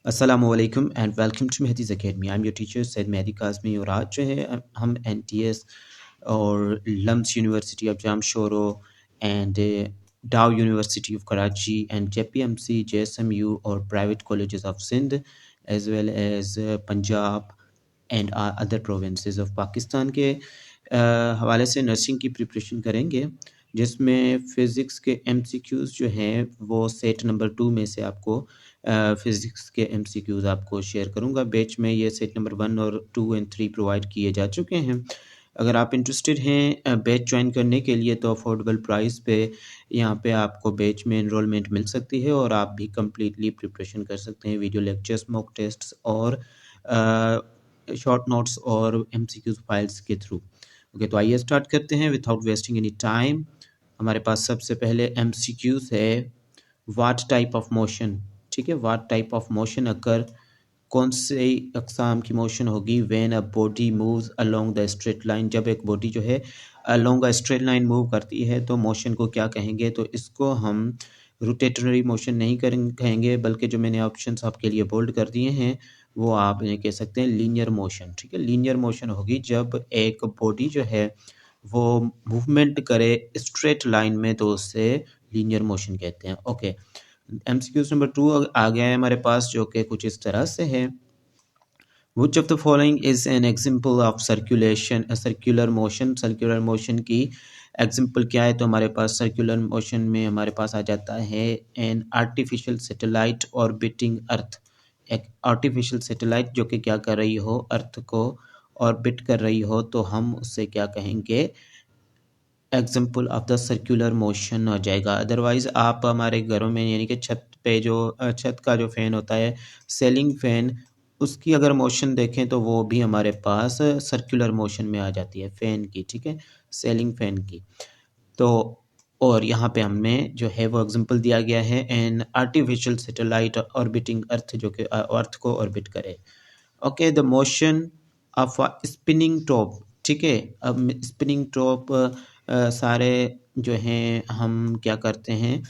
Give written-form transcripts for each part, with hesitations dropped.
अस्सलामुअलैकुम and welcome to Mehdi's Academy. I am your teacher Syed Mehdi Kazmi और आज जो है हम एनटीएस और LUMHS University of Jamshoro and Dow University of Karachi and JPMC JSMU और private colleges of Sindh as well as Punjab and other provinces of Pakistan के हवाले से नर्सिंग की प्रिपरेशन करेंगे, जिसमें फ़िज़िक्स के एमसीक्यूज़ जो हैं वो सेट नंबर 2 में से आपको फ़िज़िक्स के एमसीक्यूज़ आपको शेयर करूँगा। बैच में ये सेट नंबर 1 और 2 एंड 3 प्रोवाइड किए जा चुके हैं। अगर आप इंटरेस्टेड हैं बैच ज्वाइन करने के लिए तो अफोर्डेबल प्राइस पे यहाँ पे आपको बैच में एनरोलमेंट मिल सकती है और आप भी कम्प्लीटली प्रिपरेशन कर सकते हैं वीडियो लेक्चर्स, मॉक टेस्ट्स और शॉर्ट नोट्स और एमसीक्यूज़ फाइल्स के थ्रू। ओके, तो आइए स्टार्ट करते हैं विदाउट वेस्टिंग एनी टाइम। हमारे पास सबसे पहले एमसीक्यूज़ है व्हाट टाइप ऑफ मोशन। ठीक है, व्हाट टाइप ऑफ मोशन अकर, कौन से अक़साम की मोशन होगी when a body moves along the straight line. जब एक बॉडी जो है along a straight line move करती है तो मोशन को क्या कहेंगे। तो इसको हम रोटेटरी मोशन नहीं कहेंगे, बल्कि जो मैंने ऑप्शंस आपके लिए बोल्ड कर दिए हैं वो आप इन्हें कह सकते हैं लीनियर मोशन। ठीक है, लीनियर मोशन होगी जब एक बॉडी जो है वो मूवमेंट करे स्ट्रेट लाइन में, तो उससे लीनियर मोशन कहते हैं। ओके, एमसीक्यूज नंबर 2 आ गया है हमारे पास, जो कि कुछ इस तरह से है। Which of the following is an example of circulation, a circular motion? Circular motion की एग्जाम्पल क्या है? तो हमारे पास सर्कुलर मोशन में हमारे पास आ जाता है एन आर्टिफिशियल सैटेलाइट ऑर्बिटिंग अर्थ। एक आर्टिफिशियल सैटेलाइट जो कि क्या कर रही हो, अर्थ को ऑर्बिट कर रही हो, तो हम उससे क्या कहेंगे, example of the circular motion हो जाएगा। अदरवाइज़ आप हमारे घरों में यानी कि छत पे जो छत का जो फ़ैन होता है, सेलिंग फ़ैन, उसकी अगर मोशन देखें तो वो भी हमारे पास सर्कुलर मोशन में आ जाती है फ़ैन की। ठीक है, सेलिंग फ़ैन की। तो और यहाँ पे हमें जो है वो एग्जांपल दिया गया है एन आर्टिफिशियल सैटेलाइट ऑर्बिटिंग अर्थ, जो कि अर्थ को ऑर्बिट करे। Okay, the motion of a spinning top. ठीक है, अब स्पिनिंग टॉप सारे जो हैं हम क्या करते हैं,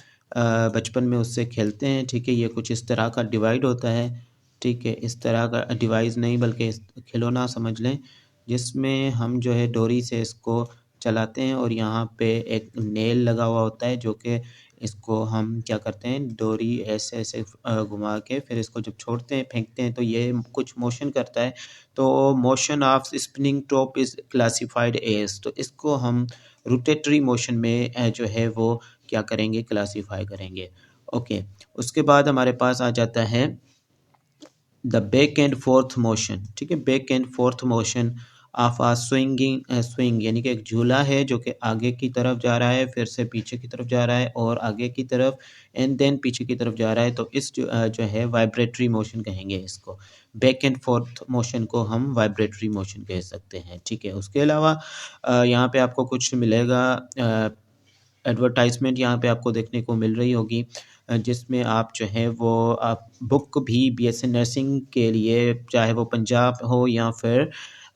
बचपन में उससे खेलते हैं। ठीक है, ये कुछ इस तरह का डिवाइड होता है। ठीक है, इस तरह का डिवाइस नहीं बल्कि खिलौना समझ लें, जिसमें हम जो है डोरी से इसको चलाते हैं और यहाँ पे एक नेल लगा हुआ होता है, जो कि इसको हम क्या करते हैं, डोरी ऐसे ऐसे घुमा के फिर इसको जब छोड़ते हैं, फेंकते हैं, तो ये कुछ मोशन करता है। तो motion of spinning top is classified as, तो इसको हम रोटेटरी मोशन में जो है वो क्या करेंगे, क्लासीफाई करेंगे। ओके, उसके बाद हमारे पास आ जाता है the back and forth motion. ठीक है, back and forth motion of a swinging swing, यानी कि एक झूला है जो कि आगे की तरफ जा रहा है, फिर से पीछे की तरफ जा रहा है और आगे की तरफ एंड देन पीछे की तरफ जा रहा है। तो इस जो है वाइब्रेटरी मोशन कहेंगे इसको। बैक एंड फोर्थ मोशन को हम वाइब्रेटरी मोशन कह सकते हैं। ठीक है, उसके अलावा यहाँ पे आपको कुछ मिलेगा, एडवर्टाइजमेंट यहाँ पे आपको देखने को मिल रही होगी, जिसमें आप जो है वो आप बुक भी बीएससी नर्सिंग के लिए, चाहे वो पंजाब हो या फिर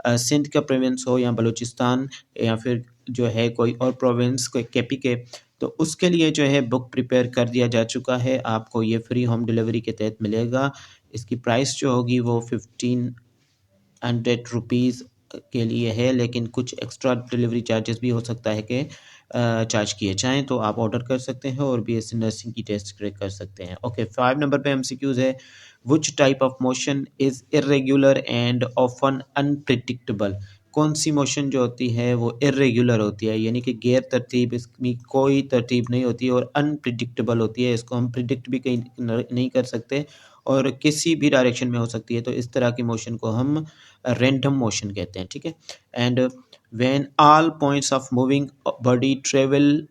सिंध का प्रोविंस हो या बलूचिस्तान या फिर जो है कोई और प्रोविंस, कोई केपी के, तो उसके लिए जो है बुक प्रिपेयर कर दिया जा चुका है। आपको ये फ्री होम डिलीवरी के तहत मिलेगा। इसकी प्राइस जो होगी वो 1500 रुपीज़ के लिए है, लेकिन कुछ एक्स्ट्रा डिलीवरी चार्जेस भी हो सकता है कि चार्ज किए जाएँ, तो आप ऑर्डर कर सकते हैं और बीएससी नर्सिंग की टेस्ट क्रैक कर सकते हैं। ओके, 5 नंबर पे एमसीक्यूज़ है, which type of motion is irregular and often unpredictable. कौन सी मोशन जो होती है वो इर्रेगुलर होती है, यानी कि गैर तरतीब, इसमें कोई तरतीब नहीं होती और अनप्रेडिक्टेबल होती है। इसको हम प्रिडिक्ट भी कहीं नहीं कर सकते और किसी भी डायरेक्शन में हो सकती है। तो इस तरह की मोशन को हम रैंडम मोशन कहते हैं। ठीक है, and when all points of moving body travel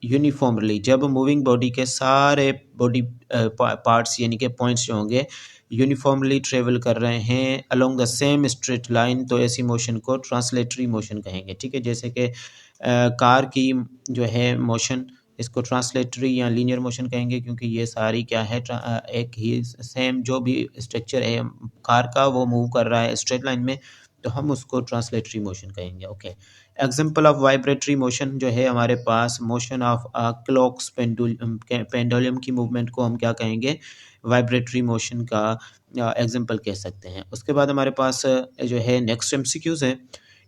uniformly, जब मूविंग बॉडी के सारे बॉडी पार्ट्स यानी कि पॉइंट्स जो होंगे यूनिफॉर्मली ट्रेवल कर रहे हैं along the same straight line, तो ऐसी मोशन को ट्रांसलेटरी मोशन कहेंगे। ठीक है, जैसे कि कार की जो है मोशन, इसको ट्रांसलेटरी या लीनियर मोशन कहेंगे, क्योंकि ये सारी क्या है, एक ही सेम जो भी स्ट्रक्चर है कार का वो मूव कर रहा है स्ट्रेट लाइन में। तो हम उसको ट्रांसलेटरी मोशन कहेंगे। Okay, example of vibratory motion जो है हमारे पास, मोशन ऑफ क्लॉक्स पेंडुलम की मूवमेंट को हम क्या कहेंगे, वाइब्रेटरी मोशन का एग्जांपल कह सकते हैं। उसके बाद हमारे पास जो है नेक्स्ट एमसीक्यूज है,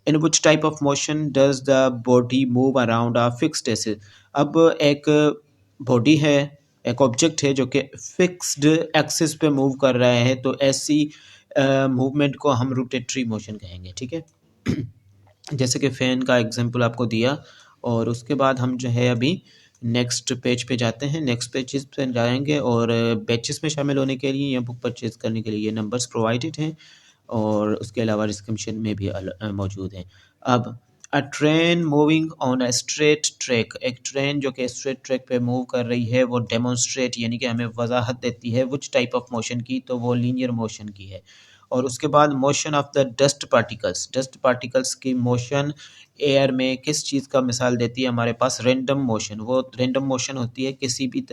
in which type of motion does the body move around a fixed axis. अब एक बॉडी है, एक ऑब्जेक्ट है जो कि फिक्स्ड एक्सिस पे मूव कर रहा है, तो ऐसी मूवमेंट को हम रोटेटरी मोशन कहेंगे। ठीक है जैसे कि फ़ैन का एग्जांपल आपको दिया। और उसके बाद हम जो है अभी नेक्स्ट पेज पे जाते हैं, नेक्स्ट पेजेस पे जाएंगे और बैचेस में शामिल होने के लिए या बुक परचेज करने के लिए ये नंबर्स प्रोवाइडेड हैं और उसके अलावा डिस्क्रिप्शन में भी मौजूद हैं। अब अ train moving on a straight track, एक ट्रेन जो कि स्ट्रेट ट्रैक पे मूव कर रही है, वो डेमोन्स्ट्रेट यानी कि हमें वजाहत देती है विच टाइप ऑफ मोशन की, तो वो लीनियर मोशन की है। और उसके बाद motion of the dust particles, dust particles की मोशन एयर में किस चीज़ का मिसाल देती है, हमारे पास रेंडम मोशन, वो रेंडम मोशन होती है, किसी भी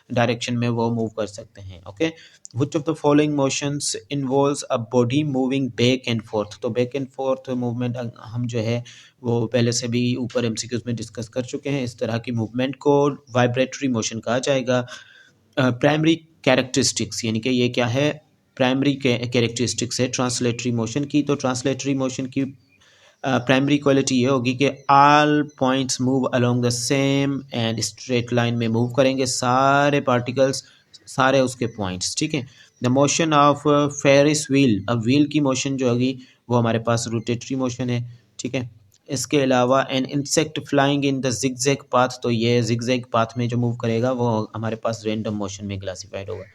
डायरेक्शन में वो मूव कर सकते हैं। Okay, which of the following motions involves a body moving back and fourth, तो बैक एंड फोर्थ मूवमेंट हम जो है वो पहले से भी ऊपर एमसीक्यूज में डिस्कस कर चुके हैं। इस तरह की मूवमेंट को वाइब्रेटरी मोशन कहा जाएगा। प्राइमरी कैरेक्टरिस्टिक्स यानी कि ये क्या है, प्राइमरी कैरेक्टरिस्टिक्स है ट्रांसलेटरी मोशन की। तो ट्रांसलेटरी मोशन की प्राइमरी क्वालिटी ये होगी कि all points move along the same and straight line में मूव करेंगे सारे पार्टिकल्स, सारे उसके पॉइंट्स। ठीक है, the motion of Ferris wheel, अब व्हील की मोशन जो होगी वो हमारे पास रोटेटरी मोशन है। ठीक है, इसके अलावा an insect flying in the zigzag path, तो ये जिगजैग पाथ में जो मूव करेगा वो हमारे पास रैंडम मोशन में क्लासिफाइड होगा।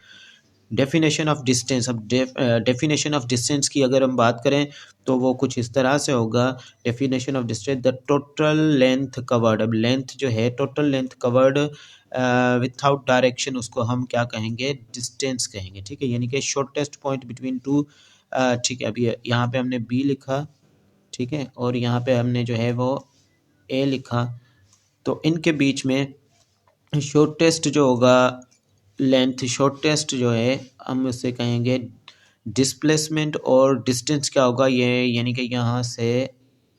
डेफिनेशन ऑफ डिस्टेंस, अब डेफिनेशन ऑफ डिस्टेंस की अगर हम बात करें तो वो कुछ इस तरह से होगा, definition of distance the total length covered, अब लेंथ जो है total length covered without direction, उसको हम क्या कहेंगे, डिस्टेंस कहेंगे। ठीक है, यानी कि शॉर्टेस्ट पॉइंट बिटवीन टू। ठीक है, अभी यहाँ पे हमने बी लिखा, ठीक है, और यहाँ पे हमने जो है वो ए लिखा, तो इनके बीच में शॉर्टेस्ट जो होगा लेंथ, शॉर्टेस्ट जो है हम उसे कहेंगे डिस्प्लेसमेंट। और डिस्टेंस क्या होगा, ये यानी कि यहाँ से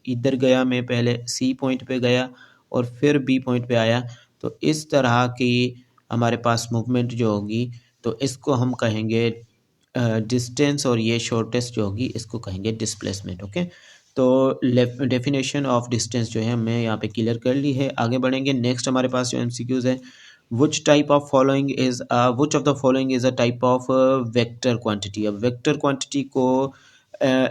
इधर गया, मैं पहले सी पॉइंट पे गया और फिर बी पॉइंट पे आया, तो इस तरह की हमारे पास मूवमेंट जो होगी तो इसको हम कहेंगे डिस्टेंस, और ये शॉर्टेस्ट जो होगी इसको कहेंगे डिस्प्लेसमेंट। ओके, तो डेफिनेशन ऑफ डिस्टेंस जो है हमने यहाँ पे क्लियर कर ली है। आगे बढ़ेंगे, नेक्स्ट हमारे पास जो एमसीक्यूज है, which type of following is which of the following is a type of vector quantity। अब वेक्टर क्वांटिटी को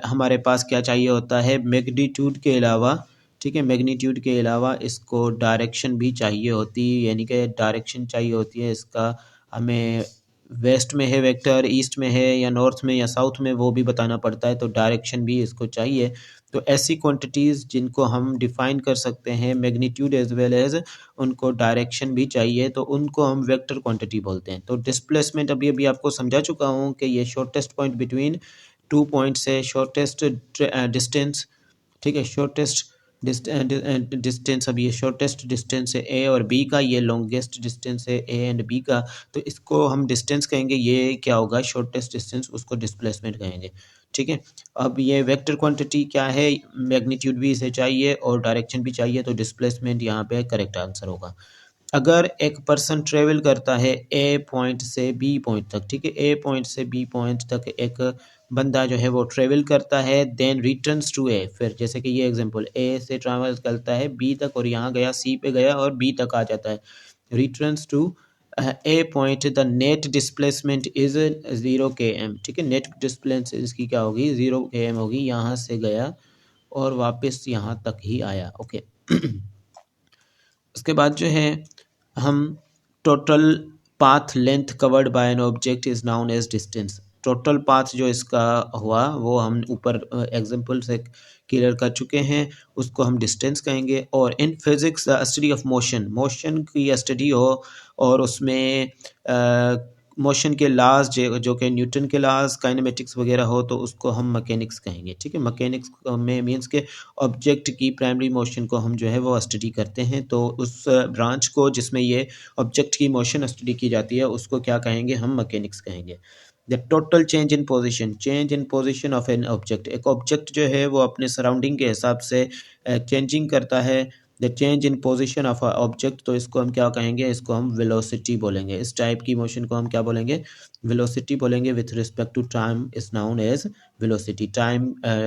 हमारे पास क्या चाहिए होता है, मैग्नीट्यूड के अलावा, ठीक है, मैग्नीट्यूड के अलावा इसको डायरेक्शन भी चाहिए होती है, यानी कि डायरेक्शन चाहिए होती है इसका, हमें वेस्ट में है वेक्टर, ईस्ट में है या नॉर्थ में या साउथ में, वो भी बताना पड़ता है, तो डायरेक्शन भी इसको चाहिए। तो ऐसी क्वांटिटीज़ जिनको हम डिफाइन कर सकते हैं मैग्नीट्यूड एज वेल एज उनको डायरेक्शन भी चाहिए, तो उनको हम वेक्टर क्वांटिटी बोलते हैं। तो डिस्प्लेसमेंट अभी अभी आपको समझा चुका हूँ कि ये shortest point between two points है, शॉर्टेस्ट डिस्टेंस। ठीक है, शॉर्टेस्ट डिस्टेंस, अब ये शॉर्टेस्ट डिस्टेंस है ए और बी का, ये लॉन्गेस्ट डिस्टेंस है ए एंड बी का, तो इसको हम डिस्टेंस कहेंगे, ये क्या होगा शॉर्टेस्ट डिस्टेंस, उसको डिस्प्लेसमेंट कहेंगे। ठीक है, अब ये वेक्टर क्वांटिटी क्या है, मैग्नीट्यूड भी इसे चाहिए और डायरेक्शन भी चाहिए, तो डिस्प्लेसमेंट यहाँ पे करेक्ट आंसर होगा। अगर एक पर्सन ट्रेवल करता है ए पॉइंट से बी पॉइंट तक, ठीक है, ए पॉइंट से बी पॉइंट तक एक बंदा जो है वो ट्रेवल करता है, देन रिटर्न्स टू ए, फिर जैसे कि ये एग्जांपल ए से ट्रैवल करता है बी तक और यहाँ गया सी पे गया और बी तक आ जाता है, returns to a point, the net displacement is 0 km। ठीक है, नेट डिस्प्लेसमेंट इसकी क्या होगी, 0 km होगी, यहाँ से गया और वापस यहाँ तक ही आया। ओके उसके बाद जो है हम total path length covered by an object is known as distance. Total path जो इसका हुआ वो हम ऊपर एग्जांपल से क्लियर कर चुके हैं, उसको हम डिस्टेंस कहेंगे। और in physics the study of motion, motion की स्टडी हो और उसमें मोशन के लॉज जो कि न्यूटन के लॉज, काइनेमेटिक्स वगैरह हो, तो उसको हम मैकेनिक्स कहेंगे। ठीक है, मैकेनिक्स में मीन्स के ऑब्जेक्ट की प्राइमरी मोशन को हम जो है वो स्टडी करते हैं, तो उस ब्रांच को जिसमें ये ऑब्जेक्ट की मोशन स्टडी की जाती है उसको क्या कहेंगे, हम मैकेनिक्स कहेंगे। The total change in position of an object, एक ऑब्जेक्ट जो है वो अपने सराउंडिंग के हिसाब से चेंजिंग करता है। The change in position of object, तो इसको हम क्या कहेंगे, इसको हम वेलोसिटी बोलेंगे। इस टाइप की मोशन को हम क्या बोलेंगे, वेलोसिटी बोलेंगे। With respect to time is known as velocity. Time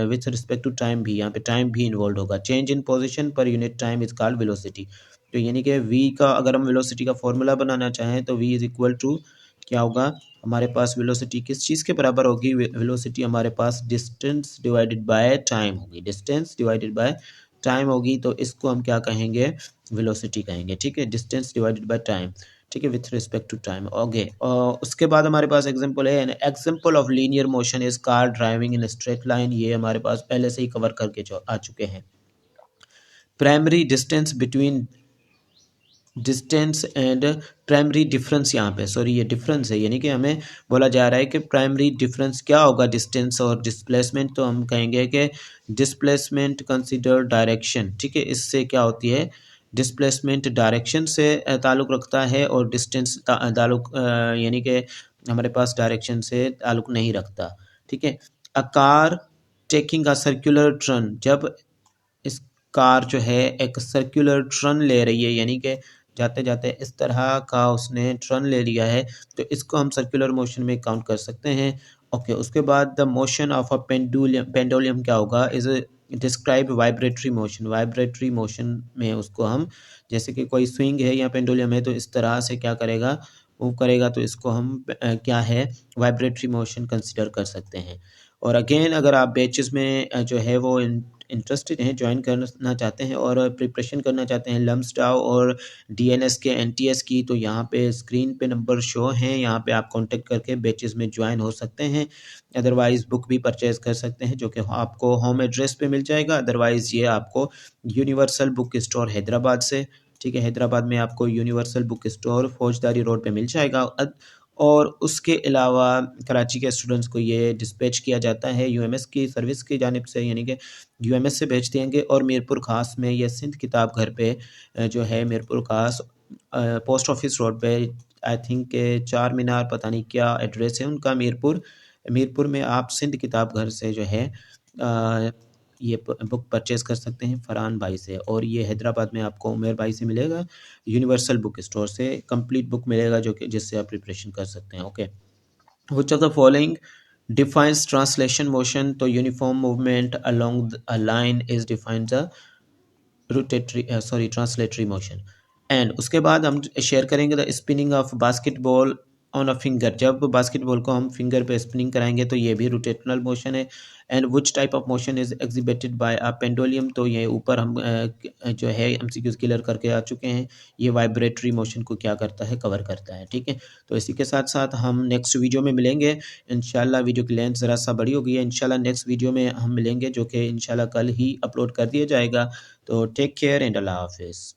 with respect to time भी, यहाँ पे टाइम भी इन्वॉल्व होगा। Change in position per unit time is called velocity. तो यानी कि v का अगर हम वेलोसिटी का फॉर्मूला बनाना चाहें तो v इज इक्वल टू क्या होगा, हमारे पास वेलोसिटी किस चीज़ के बराबर होगी, वेलोसिटी हमारे पास डिस्टेंस डिवाइडेड बाय टाइम होगी। डिस्टेंस डिवाइडेड बाय टाइम होगी, तो इसको हम क्या कहेंगे, वेलोसिटी कहेंगे। ठीक है, डिस्टेंस डिवाइडेड बाय टाइम। ठीक है, with respect to time. Okay, उसके बाद हमारे पास एग्जांपल है, an example of linear motion is car driving in straight line. ये हमारे पास पहले से ही कवर करके आ चुके हैं। Primary distance between distance and primary difference, यहाँ पे सॉरी ये डिफरेंस है, यानी कि हमें बोला जा रहा है कि प्राइमरी डिफरेंस क्या होगा डिस्टेंस और डिस्प्लेसमेंट। तो हम कहेंगे कि डिस्प्लेसमेंट कंसीडर डायरेक्शन। ठीक है, इससे क्या होती है, डिस्प्लेसमेंट डायरेक्शन से ताल्लुक़ रखता है और डिस्टेंस ताल्लुक़ यानी कि हमारे पास डायरेक्शन से ताल्लुक़ नहीं रखता। ठीक है, a car taking a circular turn, जब इस कार जो है एक सर्कुलर टर्न ले रही है, यानी कि जाते जाते इस तरह का उसने टर्न ले लिया है, तो इसको हम सर्कुलर मोशन में काउंट कर सकते हैं। ओके, उसके बाद the motion of a pendulum, pendulum क्या होगा, is describe vibratory motion. Vibratory motion में उसको हम, जैसे कि कोई स्विंग है या पेंडुलम है, तो इस तरह से क्या करेगा, मूव करेगा, तो इसको हम क्या है, वाइब्रेटरी मोशन कंसिडर कर सकते हैं। और अगेन अगर आप बैचेस में जो है वो इंटरेस्टेड हैं, ज्वाइन करना चाहते हैं और प्रिपरेशन करना चाहते हैं लम्स डाउ और डीएनएस के एनटीएस की, तो यहाँ पे स्क्रीन पे नंबर शो हैं, यहाँ पे आप कांटेक्ट करके बैचेस में ज्वाइन हो सकते हैं। अदरवाइज़ बुक भी परचेज़ कर सकते हैं, जो कि आपको होम एड्रेस पे मिल जाएगा। अदरवाइज़ ये आपको यूनिवर्सल बुक स्टोर हैदराबाद से, ठीक है, हैदराबाद में आपको यूनिवर्सल बुक स्टोर फौजदारी रोड पे मिल जाएगा। और उसके अलावा कराची के स्टूडेंट्स को ये डिस्पैच किया जाता है यूएमएस की सर्विस की जानिब से, यानी कि यूएमएस से भेज देंगे। और मीरपुर खास में ये सिंध किताब घर पे जो है मीरपुर खास पोस्ट ऑफिस रोड पे, आई थिंक के चार मीनार, पता नहीं क्या एड्रेस है उनका, मीरपुर। मीरपुर में आप सिंध किताब घर से जो है ये बुक परचेज़ कर सकते हैं फरहान भाई से। और ये हैदराबाद में आपको उमेर भाई से मिलेगा, यूनिवर्सल बुक स्टोर से कंप्लीट बुक मिलेगा, जो कि जिससे आप प्रिपरेशन कर सकते हैं। Okay, which of the following defines translation motion, तो uniform movement along a line is defined the rotatory sorry translatory motion. And उसके बाद हम शेयर करेंगे the spinning of basketball on a finger, जब बास्केटबॉल को हम फिंगर पे spinning कराएंगे तो ये भी रोटेशनल मोशन है। And which type of motion is exhibited by a pendulum, तो ये ऊपर हम जो है एमसीक्यूज क्लियर करके आ चुके हैं। ये वाइब्रेटरी मोशन को क्या करता है, कवर करता है। ठीक है, तो इसी के साथ साथ हम नेक्स्ट वीडियो में मिलेंगे इंशाल्लाह। वीडियो की लेंथ ज़रा सा बड़ी हो गई है, इंशाल्लाह नेक्स्ट वीडियो में हम मिलेंगे, जो कि इंशाल्लाह कल ही अपलोड कर दिया जाएगा। तो टेक केयर एंड अल्लाह हाफिज़।